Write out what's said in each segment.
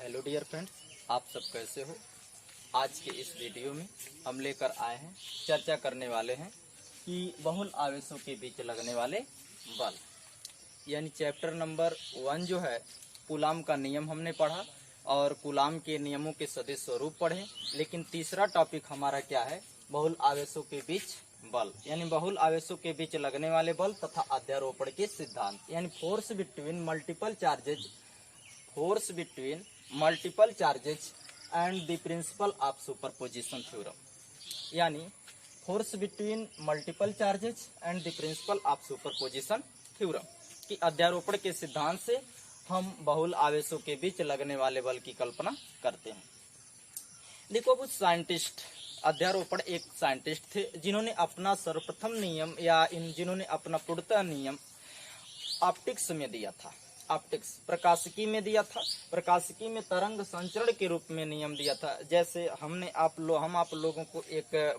Hello dear friends, आप सब कैसे हो। आज के इस वीडियो में हम लेकर आए हैं, चर्चा करने वाले हैं कि बहुल आवेशों के बीच लगने वाले बल, यानी चैप्टर नंबर 1 जो है कूलाम का नियम हमने पढ़ा और कूलाम के नियमों के सदिश स्वरूप पढ़े। लेकिन तीसरा टॉपिक हमारा क्या है, बहुल आवेशों के बीच बल, यानी बहुल आवेशों के बीच लगने वाले बल तथा अध्यारोपण के सिद्धांत, यानी force between multiple charges and the principle of superposition theorem, यानी force between multiple charges and the principle of superposition theorem की अध्यारोपण के सिद्धांत से हम बहुल आवेशों के बीच लगने वाले बल की कल्पना करते हैं। देखो, कुछ साइंटिस्ट, अध्यारोपण एक साइंटिस्ट थे जिन्होंने अपना सर्वप्रथम नियम जिन्होंने अपना पूर्णतः नियम ऑप्टिक्स में दिया था, ऑप्टिक्स प्रकाशिकी में दिया था, प्रकाशिकी में तरंग संचरण के रूप में नियम दिया था। जैसे हम आप लोगों को एक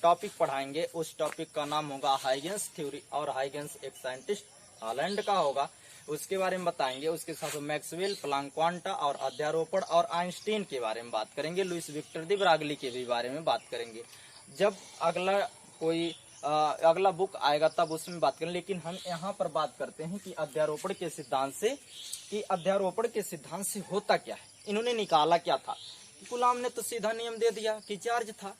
टॉपिक पढ़ाएंगे, उस टॉपिक का नाम होगा हाइगेंस थ्योरी, और हाइगेंस एक साइंटिस्ट हॉलैंड का होगा, उसके बारे में बताएंगे। उसके साथ मैक्सवेल, प्लांक क्वांटा और अध्यारोपण और आइंस्टीन के बारे में बात करेंगे, लुईस विक्टर दी ब्रागली के भी बारे में बात करेंगे। जब अगला बुक आएगा तब उसमें बात करें, लेकिन हम यहाँ पर बात करते हैं कि अध्यारोपण के सिद्धांत से होता क्या है, इन्होंने निकाला क्या था। कूलाम ने तो सीधा नियम दे दिया कि चार्ज था,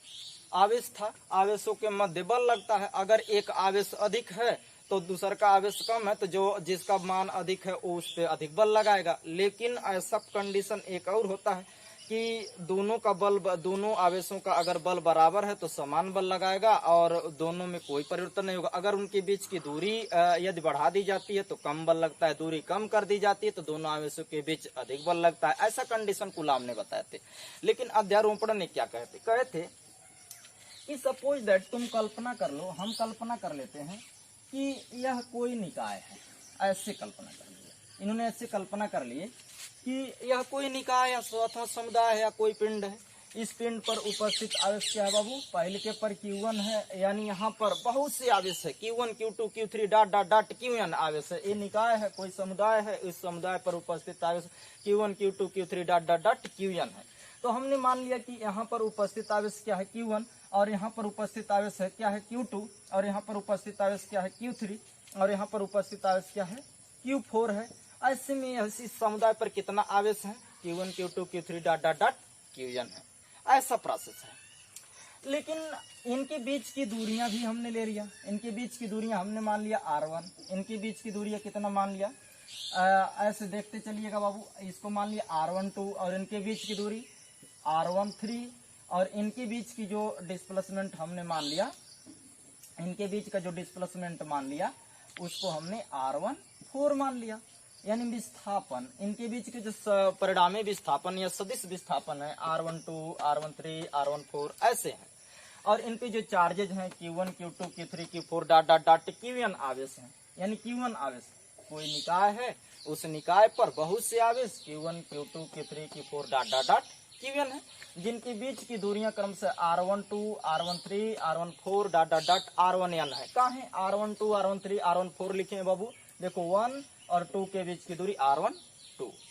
आवेश था, आवेशों के मध्य बल लगता है। अगर एक आवेश अधिक है तो दूसरा का आवेश कम है, तो जिसका मान अधिक है वो उस पर अधिक बल लगाएगा। लेकिन ऐसा कंडीशन एक और होता है कि दोनों आवेशों का अगर बल बराबर है तो समान बल लगाएगा और दोनों में कोई परिवर्तन नहीं होगा। अगर उनके बीच की दूरी यदि बढ़ा दी जाती है तो कम बल लगता है, दूरी कम कर दी जाती है तो दोनों आवेशों के बीच अधिक बल लगता है। ऐसा कंडीशन कूलाम ने बताए थे। लेकिन अध्यारोपण ने क्या कहे थे कि सपोज दैट, तुम कल्पना कर लो, हम कल्पना कर लेते हैं कि यह कोई निकाय है, ऐसे कल्पना कर लिया इन्होंने, ऐसे कल्पना कर लिए कि यह कोई निकाय अथवा समुदाय है या कोई पिंड है। इस पिंड पर उपस्थित आवेश क्या है बाबू, पहले के पर Q1 है, यानी यहाँ पर बहुत से आवेश है, Q1 Q2 Q3 dot Qn आवेश है। ये निकाय है, कोई समुदाय है, इस समुदाय पर उपस्थित आवेश Q1 Q2 Q3 dot Qn है। तो हमने मान लिया कि यहाँ पर उपस्थित आवेश क्या है, Q1, और यहाँ पर उपस्थित आवेश है क्या है, Q2, और यहाँ पर उपस्थित आवेश क्या है, Q3, और यहाँ पर उपस्थित आवेश क्या है, Q4 है। ऐसे में इस समुदाय पर कितना आवेश है, Q1 Q2 Q3 dot Qn है। ऐसा प्रोसेस है। लेकिन इनके बीच की दूरियां भी हमने ले लिया, इनके बीच की दूरियां हमने मान लिया R1, इनके बीच की दूरियां कितना मान लिया, ऐसे देखते चलिएगा बाबू, इसको मान लिया R12, और इनके बीच की दूरी R13, और इनके बीच की जो डिस्प्लेसमेंट हमने मान लिया, इनके बीच का जो डिस्प्लेसमेंट मान लिया उसको हमने R14 मान लिया। यानी विस्थापन, इनके बीच के जो परिणामी विस्थापन या सदिश विस्थापन है R12, R13, R14 ऐसे हैं। और इनके जो चार्जेज हैं Q1 Q2 Q3 Q4 dot Qn आवेश हैं, यानी Q1 आवेश, कोई निकाय है, उस निकाय पर बहुत से आवेश Q1 Q2 Q3 Q4 dot Qn है, जिनके बीच की दूरियां क्रम से R12, R13, R14 dot R1n है। कहाँ है R12, R13, R14 लिखे हैं बाबू, देखो 1 और 2 के बीच की दूरी R12,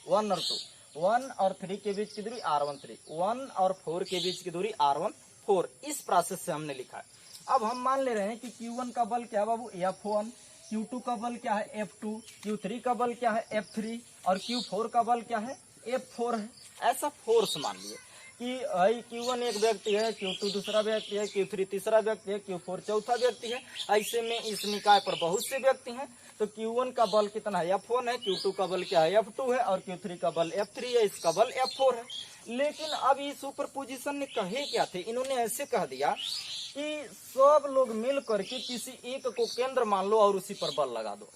1 और 2, 1 और 3 के बीच की दूरी R13, 1 और 4 के बीच की दूरी R14। इस प्रोसेस से हमने लिखा है। अब हम मान ले रहे हैं कि Q1 का बल क्या है बाबू, F1, Q2 का बल क्या है, F2, Q3 का बल क्या है, F3, और Q4 का बल क्या है, F4 है। ऐसा फोर्स मान लिए कि Q1 एक व्यक्ति है, Q2 दूसरा व्यक्ति है, Q3 तीसरा व्यक्ति है, Q4 चौथा व्यक्ति है। ऐसे में इस निकाय पर बहुत से व्यक्ति हैं, तो Q1 का बल कितना है, F1 है, Q2 का बल क्या है, F2 है, और Q3 का बल F3 है, इसका बल F4 है। लेकिन अब ये सुपरपोजिशन ने कहे क्या थे, इन्होंने ऐसे कह दिया कि सब लोग मिल करके किसी एक को केंद्र मान लो और उसी पर बल लगा दो।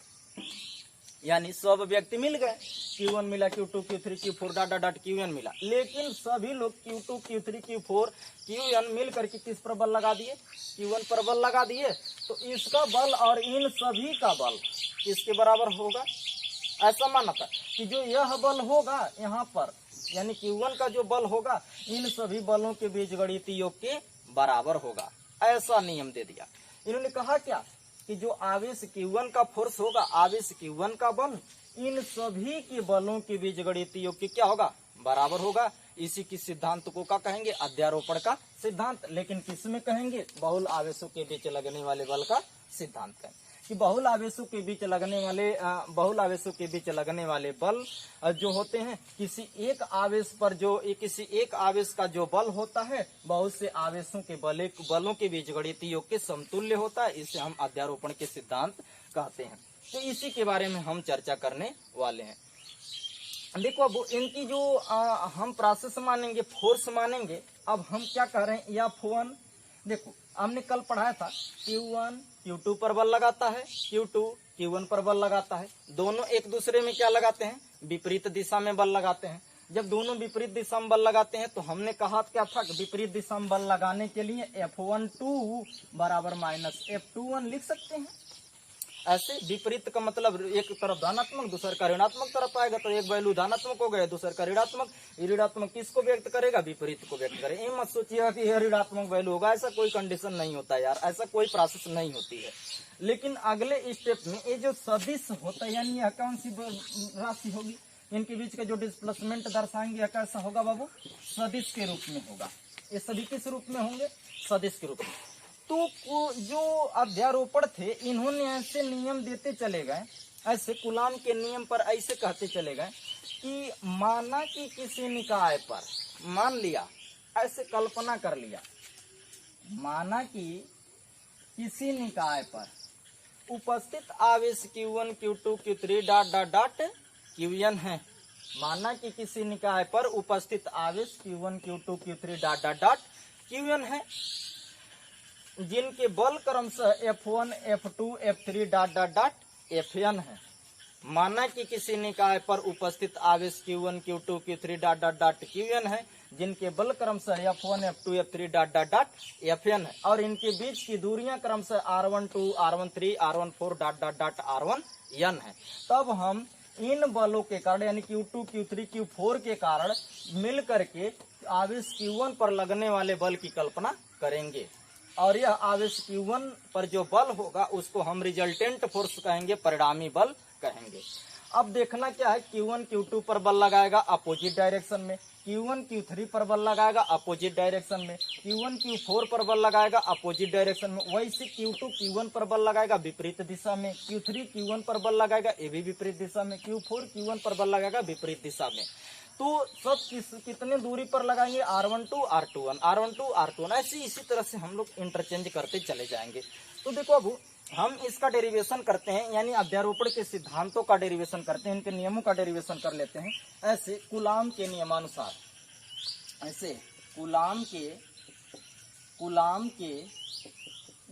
यानी सब व्यक्ति मिल गए, Q1 मिला, Q2 Q3 Q4 dot Qn मिला, लेकिन सभी लोग Q2 Q3 Q4 Qn मिल करके किस पर बल लगा दिए, Q1 पर बल लगा दिए। तो इसका बल और इन सभी का बल किसके बराबर होगा, ऐसा माना था कि जो यह बल होगा यहाँ पर, यानी Q1 का जो बल होगा इन सभी बलों के बीजगणितीय योग के बराबर होगा। ऐसा नियम दे दिया। इन्होंने कहा क्या कि जो आवेश Q1 का फोर्स होगा, आवेश Q1 का बल इन सभी के बलों के बीजगणितीय योग के क्या होगा, बराबर होगा। इसी की सिद्धांत को क्या कहेंगे, अध्यारोपण का सिद्धांत। लेकिन किसमें कहेंगे, बहुल आवेशों के बीच लगने वाले बल का सिद्धांत कहेंगे कि बहुल आवेशों के बीच लगने वाले बल जो होते हैं, किसी एक आवेश का जो बल होता है बहुत से आवेशों के बलों के बीच गणितीय योग के समतुल्य होता है। इसे हम अध्यारोपण के सिद्धांत कहते हैं। तो इसी के बारे में हम चर्चा करने वाले हैं। देखो अब इनकी जो हम प्रोसेस मानेंगे, फोर्स मानेंगे। अब हम क्या कह रहे हैं, F1 देखो हमने कल पढ़ाया था Q1 Q2 पर बल लगाता है, Q2 Q1 पर बल लगाता है। दोनों एक दूसरे में क्या लगाते हैं, विपरीत दिशा में बल लगाते हैं। जब दोनों विपरीत दिशा में बल लगाते हैं तो हमने कहा क्या था, विपरीत दिशा में बल लगाने के लिए F12 बराबर माइनस F21 लिख सकते हैं। ऐसे विपरीत का मतलब एक तरफ धनात्मक दूसर का ऋणात्मक तरफ आएगा, तो एक वैल्यू धनात्मक हो गया, दूसर का ऋणात्मक। ऋणात्मक किसको व्यक्त करेगा, विपरीत को व्यक्त करेगा। ये मत सोचिएगा कि यह ऋणात्मक वैल्यू होगा, ऐसा कोई कंडीशन नहीं होता यार, ऐसा कोई प्रोसेस नहीं होती है। लेकिन अगले स्टेप में ये जो सदिश होता है, यानी यह कौन सी राशि होगी, इनके बीच का जो डिस्प्लेसमेंट दर्शाएंगे यह कैसा होगा बाबू, सदिश के रूप में होगा। ये सभी किस रूप में होंगे, सदिश के रूप में। तो जो अध्यारोपण थे इन्होंने ऐसे नियम देते चले गए, ऐसे कूलाम के नियम पर ऐसे कहते चले गए कि माना कि किसी निकाय पर, मान लिया, ऐसे कल्पना कर लिया, माना कि किसी निकाय पर उपस्थित आवेश Q1 Q2 Q3 dot dot dot Qn है। माना कि किसी निकाय पर उपस्थित आवेश Q1 Q2 Q3 dot dot dot Qn है, जिनके बल क्रमशः F1 F2 F3 dot dot dot Fn है। माना कि किसी निकाय पर उपस्थित आवेश Q1 Q2 Q3 dot dot dot Qn है, जिनके बल क्रमशः F1 F2 F3 dot dot dot Fn है, और इनके बीच की दूरियां क्रमशः R12 R13 R14 dot dot dot R1n है। तब हम इन बलों के कारण यानी Q2 Q3 Q4 के कारण मिल करके आवेश Q1 पर लगने वाले बल की कल्पना करेंगे, और यह आवेश Q1 पर जो बल होगा उसको हम रिजल्टेंट फोर्स कहेंगे, परिणामी बल कहेंगे। अब देखना क्या है, Q1 Q2 पर बल लगाएगा अपोजिट डायरेक्शन में, Q1 Q3 पर बल लगाएगा अपोजिट डायरेक्शन में, Q1 Q4 पर बल लगाएगा अपोजिट डायरेक्शन में, वैसे Q2 Q1 पर बल लगाएगा विपरीत दिशा में, Q3 Q1 पर बल लगाएगा ये भी विपरीत दिशा में, Q4 Q1 पर बल लगाएगा विपरीत दिशा में। तो सब कितने दूरी पर लगाएंगे, R12 R21 R12 R21, ऐसे इसी तरह से हम लोग इंटरचेंज करते चले जाएंगे। तो देखो अब हम इसका डेरिवेशन करते हैं, यानी अध्यारोपण के सिद्धांतों का डेरिवेशन करते हैं, इनके नियमों का डेरिवेशन कर लेते हैं। ऐसे कूलाम के नियमानुसार, ऐसे कूलाम के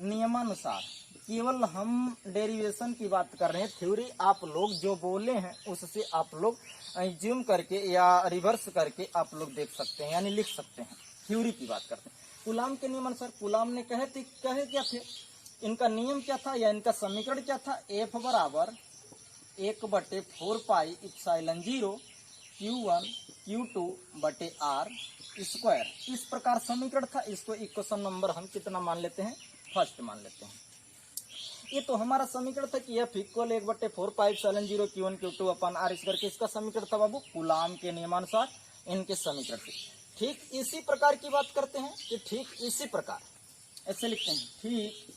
नियमानुसार केवल हम डेरिवेशन की बात कर रहे हैं। थ्योरी आप लोग जो बोले हैं उससे आप लोग ज्यूम करके या रिवर्स करके आप लोग देख सकते हैं, यानी लिख सकते हैं। थ्योरी की बात करते हैं। कूलाम के नियमानुसार कूलाम ने कहे क्या थे, इनका नियम क्या था या इनका समीकरण क्या था, F बराबर 1/4 पाई इप्सिलॉन 0 Q1 Q2 बटे R स्क्वायर। इस प्रकार समीकरण था। इसको इक्वेशन नंबर हम कितना मान लेते हैं, फर्स्ट मान लेते हैं। ये तो हमारा समीकरण था कि F इक्वल 1/4 पाई इप्सिलॉन 0 Q1 Q2 अपन R स्क्वायर के, इसका समीकरण था बाबू कूलाम के नियमानुसार इनके समीकरण से। ठीक इसी प्रकार की बात करते हैं कि ठीक इसी प्रकार ऐसे लिखते हैं, ठीक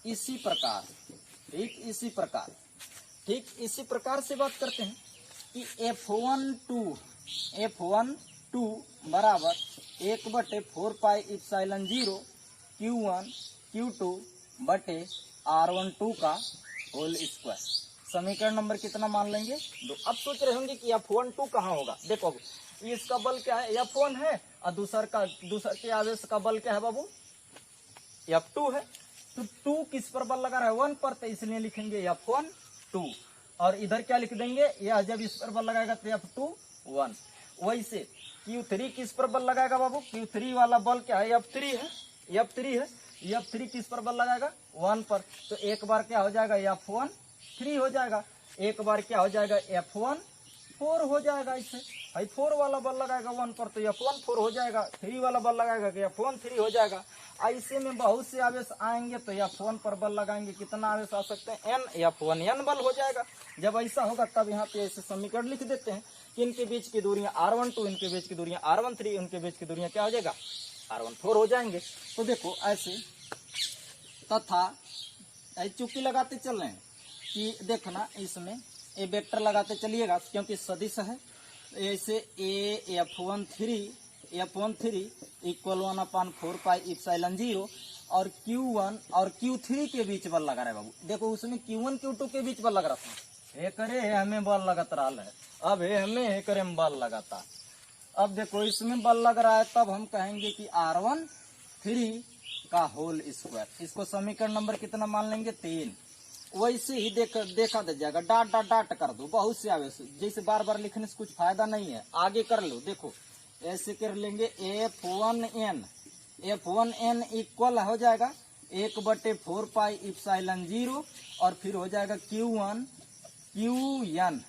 इसी प्रकार से बात करते हैं कि F12 बराबर 1/4 पाई इप्सिलॉन 0 Q1 Q2 बटे R12 का होल स्क्वायर। समीकरण नंबर कितना मान लेंगे, 2। अब सोच रहे होंगे कि F12 कहाँ होगा। देखो इसका बल क्या है, F1 है, और दूसर के आवेश का बल क्या है बाबू, F2 है। तो 2 किस पर बल लगा रहा है, 1 पर, तो इसलिए लिखेंगे F12, और इधर क्या लिख देंगे, यह जब इस पर बल लगाएगा तो F21। वैसे Q3 किस पर बल लगाएगा बाबू, Q3 वाला बल क्या है, F3 है। F3 किस पर बल लगाएगा, 1 पर, तो एक बार क्या हो जाएगा F1 3 हो जाएगा, एक बार क्या हो जाएगा F1 4 हो जाएगा। इसे भाई 4 वाला बल लगाएगा 1 पर तो F1 4 हो जाएगा, 3 वाला बल लगाएगा कि F1 3 हो जाएगा। ऐसे में बहुत से आवेश आएंगे तो F1 पर बल लगाएंगे, कितना आवेश आ सकते हैं, N, F1 N बल हो जाएगा। जब ऐसा होगा तब यहाँ पे ऐसे समीकरण लिख देते हैं कि इनके बीच की दूरियां R12, इनके बीच की दूरियां R13, इनके बीच की दूरियां क्या हो जाएगा, R14 हो जाएंगे। तो देखो ऐसे तथा चुप्पी लगाते चल रहे हैं कि देखना इसमें ए वेक्टर लगाते चलिएगा क्योंकि सदिश है। ऐसे F13 इक्वल 1/4 पाई इप्सिलॉन 0 और Q1 और Q3 के बीच बल लगा रहा है बाबू। देखो उसमें Q1 Q2 के बीच बल लग रहा था, हे करे हमें बल लगत रहा है, अब हे करे में बल लगाता। अब देखो इसमें बल लग रहा है तब हम कहेंगे कि R13 का होल स्क्वायर। इसको समीकरण नंबर कितना मान लेंगे, 3। वैसे ही देखा दे जाएगा, डाट डाट डाट कर दो, बहुत से आवेश, जैसे बार बार लिखने से कुछ फायदा नहीं है, आगे कर लो। देखो ऐसे कर लेंगे F1N इक्वल हो जाएगा 1/4 पाई इप्सिलॉन 0 और फिर हो जाएगा Q1 QN,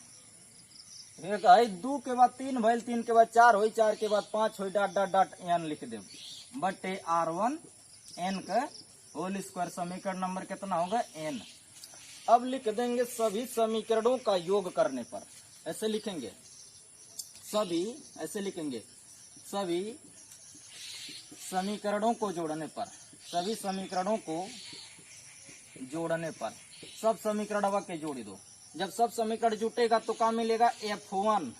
एक है 2 के बाद 3 भैल, 3 के बाद 4 हो, 4 के बाद 5 हो, डाट डाट डाट N लिख दे बटे R1N का होल स्क्वायर। समीकरण नंबर कितना होगा, N। अब लिख देंगे सभी समीकरणों का योग करने पर, ऐसे लिखेंगे सभी, ऐसे लिखेंगे सभी समीकरणों को जोड़ने पर, सभी समीकरणों को जोड़ने पर सब समीकरण के जोड़ दो। जब सब समीकरण जुटेगा तो क्या मिलेगा, F1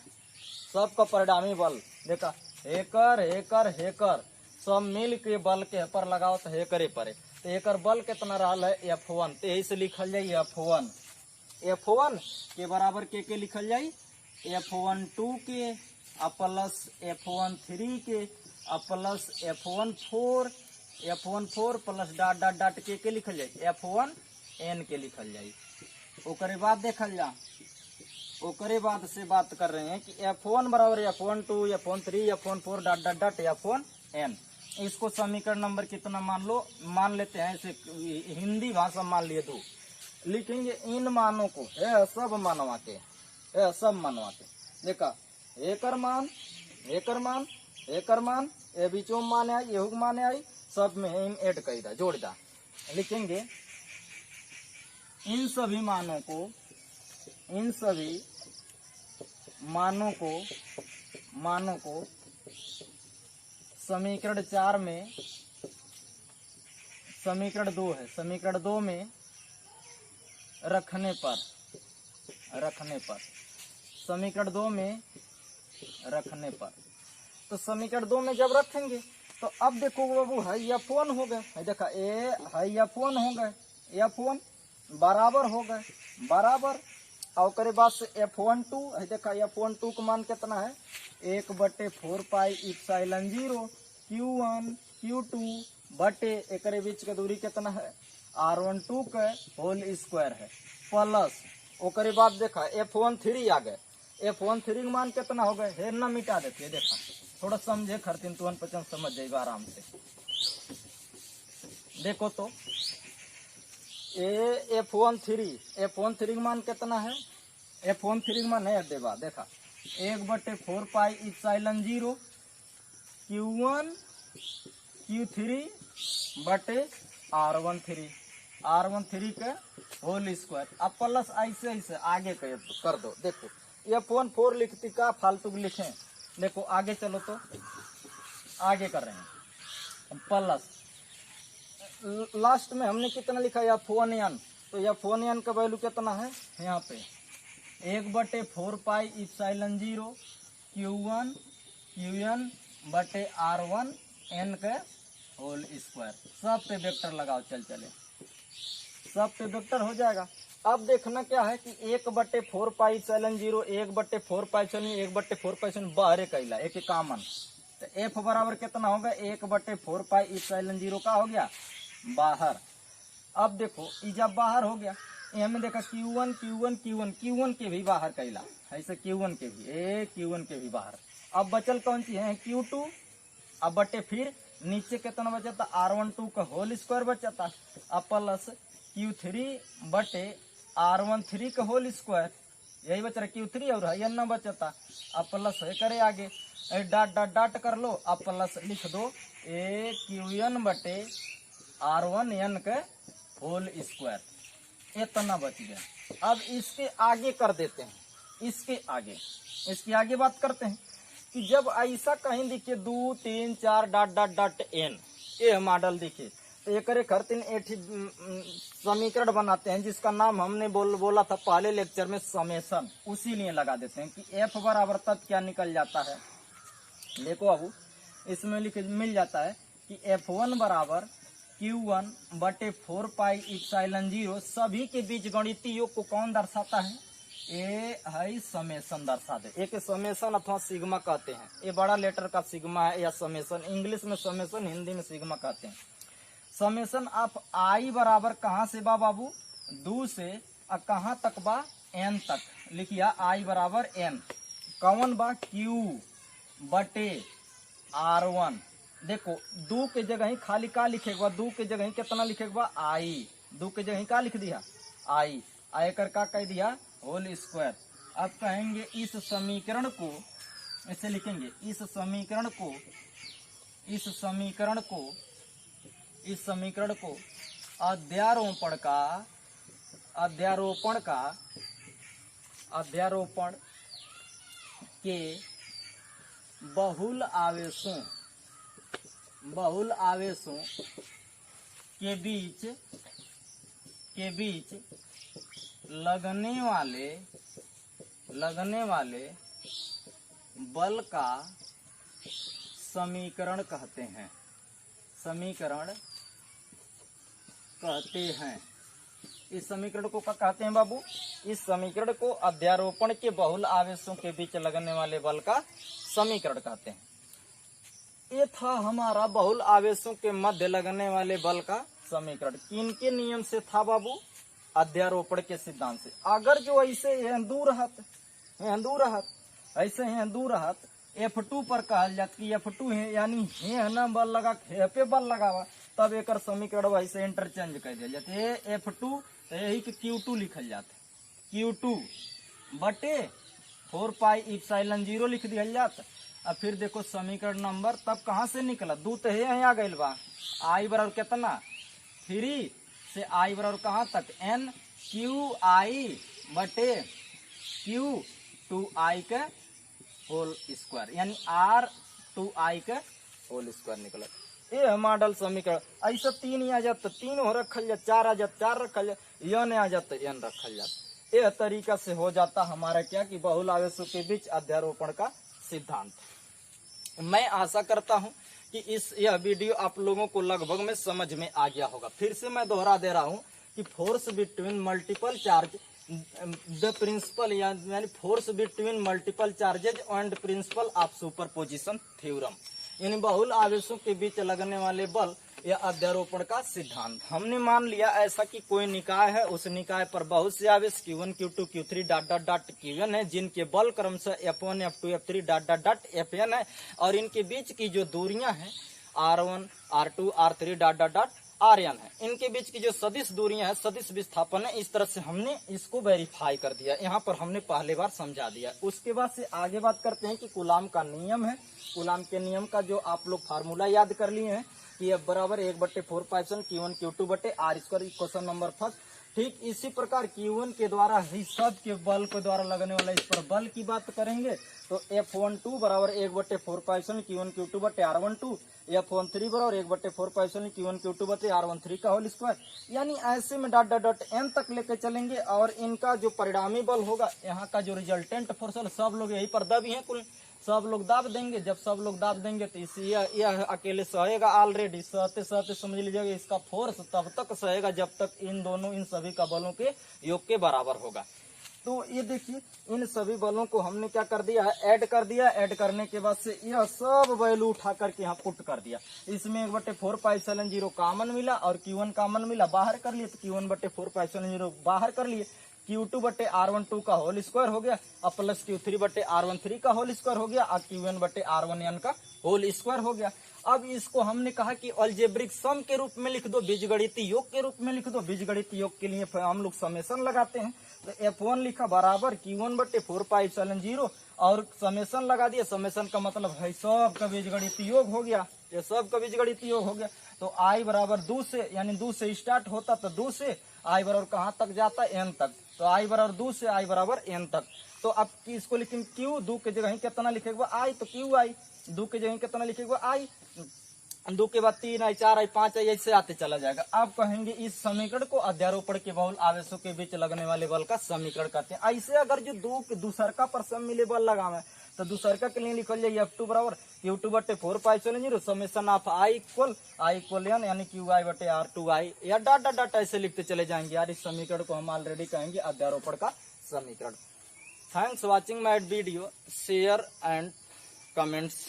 सबका परिणामी बल। देखा हेकर हेकर हेकर सब मिल के बल के पर लगाओ तो हेकरे परे, तो एकर बल कितना रहा है, F1। तो यही से लिखल जाये F1 के बराबर के लिखल जाये F12 के प्लस F13 के plus F14 plus dot dot dot के लिखल जाये F1N के लिखल जाये। ओकरे बाद देखल जा, ओकरे बाद से बात कर रहे हैं कि F1 बराबर F12 F13 F14 dot dot dot F1N। इसको समीकरण नंबर कितना मान लेते हैं, इसे हिंदी भाषा मान लिए 2 लिखेंगे। इन मानों को सब मानवा के देखा एकर मान ए बीचों माने आई, एहू माने आई, सब में ऐड कर दा, जोड़ दा। लिखेंगे इन सभी मानों को समीकरण 4 में, समीकरण 2 है, समीकरण 2 में रखने पर समीकरण 2 में रखने पर, तो समीकरण 2 में जब रखेंगे तो अब देखो बाबू है F1 हो गए, देखा ए है F1 हो गए, F1 बराबर हो गए, बराबर और करे बाद से F12 है, देखा F12 का मान कितना है, 1/4 पाई इप्सिलॉन 0 Q1 Q2 बटे एकरे बीच का दूरी कितना है, R12 का होल स्क्वायर है, प्लस ओकरे बाद देखा F13 आ गए, F13 का मान कितना हो गए, हेर ना मिटा देते है। देखा थोड़ा समझे खरतीन तुहन पचन समझ जाएगा आराम से। देखो तो F13 का मान कितना है, F13 का मान है देवा, देखा 1/4 पाई इप्सिलॉन 0 Q1 Q3 बटे R13 के होल स्क्वायर। अब प्लस ऐसे आगे कर दो। देखो F14 लिखती का फालतू लिखें, देखो आगे चलो तो आगे कर रहे हैं, प्लस लास्ट में हमने कितना लिखा F1N, तो F1N का वैल्यू कितना है यहाँ पे 1/4 पाई इप्सिलॉन 0 Q1 QN बटे R1N के होल स्क्वायर। सब पे वेक्टर लगाओ, चले सब पे वेक्टर हो जाएगा। अब देखना क्या है कि 1/4 पाई इप्सिलॉन 0 1/4 पाई इप्सिलॉन 1/4 पाई इप्सिलॉन बाहर कैला एक कॉमन, तो F बराबर कितना होगा 1/4 पाई इप्सिलॉन 0 का हो गया बाहर। अब देखो जब बाहर हो गया, हमें देखा Q1 के भी बाहर कैला, ऐसे Q1 के भी बाहर। अब बचल कौन सी है Q2, अब बटे फिर नीचे कितना बचा था R12 का होल स्क्वायर बचा था, अब प्लस Q3 बटे R13 का होल स्क्वायर, यही बच रहा Q3 और एन ना बचता। अब प्लस है करे आगे डॉट डॉट डॉट कर लो, अब प्लस लिख दो ए QN बटे R1N के होल स्क्वायर, इतना बच गया। अब इसके आगे कर देते हैं, इसके आगे बात करते हैं कि जब ऐसा कहीं दिखे 2 3 4 डॉट डॉट डॉट n ये मॉडल दिखे तो एक खरतीन एठी समीकरण बनाते हैं जिसका नाम हमने बोला था पहले लेक्चर में समेशन, उसी लिए लगा देते हैं कि f बराबर तब क्या निकल जाता है। देखो अब इसमें मिल जाता है कि F1 बराबर Q1 बटे 4 पाई इप्सिलॉन 0, सभी के बीच गणितीय योग को कौन दर्शाता है, ए है समेशन दर्शा दे। एक समेशन अथवा सिग्मा कहते हैं, ये बड़ा लेटर का सिग्मा है या समेशन, इंग्लिश में समेशन, हिंदी में सिग्मा कहते हैं। समेशन ऑफ आई बराबर कहाँ से बा बाबू, 2 से कहाँ तक बा, n तक लिखिया। आई बराबर n कौन बा, Q बटे R1। देखो 2 के जगह ही खाली का लिखेगा, 2 के जगह ही कितना लिखेगा, आई, 2 के जगह ही का लिख दिया, आई, आय कर का कह दिया होल स्क्वायर। अब कहेंगे इस समीकरण को, ऐसे लिखेंगे इस समीकरण को अध्यारोपण के बहुल आवेशों के बीच लगने वाले बल का समीकरण कहते हैं। इस समीकरण को क्या कहते हैं बाबू, इस समीकरण को अध्यारोपण के बहुल आवेशों के बीच लगने वाले बल का समीकरण कहते हैं। ये था हमारा बहुल आवेशों के मध्य लगने वाले बल का समीकरण। किनके नियम से था बाबू, अध्यारोपण के सिद्धांत से। अगर जो ऐसे हेंदू रहत F2 पर कहल जात कि F2 है यानी हे ना बल लगा, हे पे बल लगावा, तब एक समीकरण वैसे इंटरचेंज कर दिया जाते। ये F2 तो यही कि Q2 लिखल जाते, Q2 बटे 4 पाई इप्सिलॉन 0 लिख दिया जाता। अब फिर देखो समीकरण नंबर तब कहाँ से निकला, 2 तो है यहाँ आ गई बा, आई बराबर कितना 3 से आई बराबर कहाँ तक n QI बटे Q2I के होल स्क्वायर, यानी R2I के होल स्क्वायर निकला। ये मॉडल समीकरण। ऐसा 3 आ जाता 3 हो रखल जाता, 4 आ जाता 4 रखल जाता, n आ जाता n रखल जाता। यह तरीका से हो जाता हमारा क्या कि बहुल आवेशों के बीच अध्यारोपण का सिद्धांत। मैं आशा करता हूं कि यह वीडियो आप लोगों को लगभग में समझ में आ गया होगा। फिर से मैं दोहरा दे रहा हूं कि force between multiple charge the principle यानी force between multiple charges and principle of superposition theorem, यानी बहुल आवेशों के बीच लगने वाले बल या अध्यारोपण का सिद्धांत। हमने मान लिया ऐसा कि कोई निकाय है, उस निकाय पर बहुत से आवेश Q1 Q2 Q3 dot dot dot Qn है, जिनके बल क्रमशः F1 F2 F3 dot dot dot Fn है, और इनके बीच की जो दूरियां हैं R1 R2 R3 dot dot dot Rn है। इनके बीच की जो सदिश दूरियां हैं, सदिश विस्थापन है, इस तरह से हमने इसको वेरीफाई कर दिया। यहाँ पर हमने पहले बार समझा दिया। उसके बाद से आगे बात करते हैं कि कूलाम का नियम है। कूलाम के नियम का जो आप लोग फार्मूला याद कर लिए हैं कि F बराबर 1/4 Q1 Q2 बटे R square, question number first. ठीक इसी प्रकार Q1 के द्वारा ही सब के बल के द्वारा लगने वाला इस पर बल की बात करेंगे तो F12 बराबर 1/4 Q1 Q2 बटे R12, F13 बराबर 1/4 Q1 Q2 बटे R13 का होल स्क्वायर, यानी ऐसे में डॉट डॉट डॉट n तक लेकर चलेंगे। और इनका जो परिणामी बल होगा, यहाँ का जो रिजल्टेंट फोर्स है, सब लोग यही पर दबी है, कुल सब लोग दाब देंगे। जब सब लोग दाब देंगे तो इसी यह अकेले सहेगा, ऑलरेडी सहते सहते समझ लीजिएगा इसका फोर्स तब तक सहेगा जब तक इन सभी का बलों के योग के बराबर होगा। तो ये देखिए इन सभी बलों को हमने क्या कर दिया है, ऐड कर दिया। ऐड करने के बाद से यह सब वैल्यू उठा करके यहाँ पुट कर दिया। इसमें 1/4 कॉमन मिला और Q1 कॉमन मिला, बाहर कर लिए तो Q1 बटे 4 बाहर कर लिए, Q2 बटे R12 का होल स्क्वायर हो गया और प्लस Q3 बटे R13 का होल स्क्वायर हो गया और Q1 बटे R1n का होल स्क्वायर हो गया। अब इसको हमने कहा कि अलजेब्रिक सम के रूप में लिख दो, बीजगणितीय योग के रूप में लिख दो। बीजगणितीय योग के लिए हम लोग समेशन लगाते हैं, तो F1 लिखा बराबर Q1 बटे 4πε0 और समेशन लगा दिया। समेशन का मतलब है सब का बीजगणित योग हो गया, ये सब का बीजगणित योग हो गया। तो I बराबर 2 से, यानी 2 से स्टार्ट होता तो 2 से I बराबर कहाँ तक जाता है, n तक। तो I बराबर 2 से I बराबर n तक। तो अब इसको लिखेंगे Q, 2 के जगह कितना लिखेगा I, तो QI। 2 के जगह कितना लिखेगा I, 2 के बाद 3 आई, 4 आई, 5 आई, ऐसे आते चला जाएगा। अब कहेंगे इस समीकरण को अध्यारोपण के बहुल आवेशों के बीच लगने वाले बल का समीकरण कहते हैं। ऐसे अगर जो दूसरका पर सब मिले बल लगावे तो दूसरका के लिए लिखल जाए F2 बराबर Q2 बटे 4πε0 summation of I equal n, यानी QI बटे R2I, या डॉट डॉट डॉट ऐसे लिखते चले जाएंगे यार। इस समीकरण को हम ऑलरेडी कहेंगे अध्यारोपण का समीकरण। Thanks watching my video, share and comments.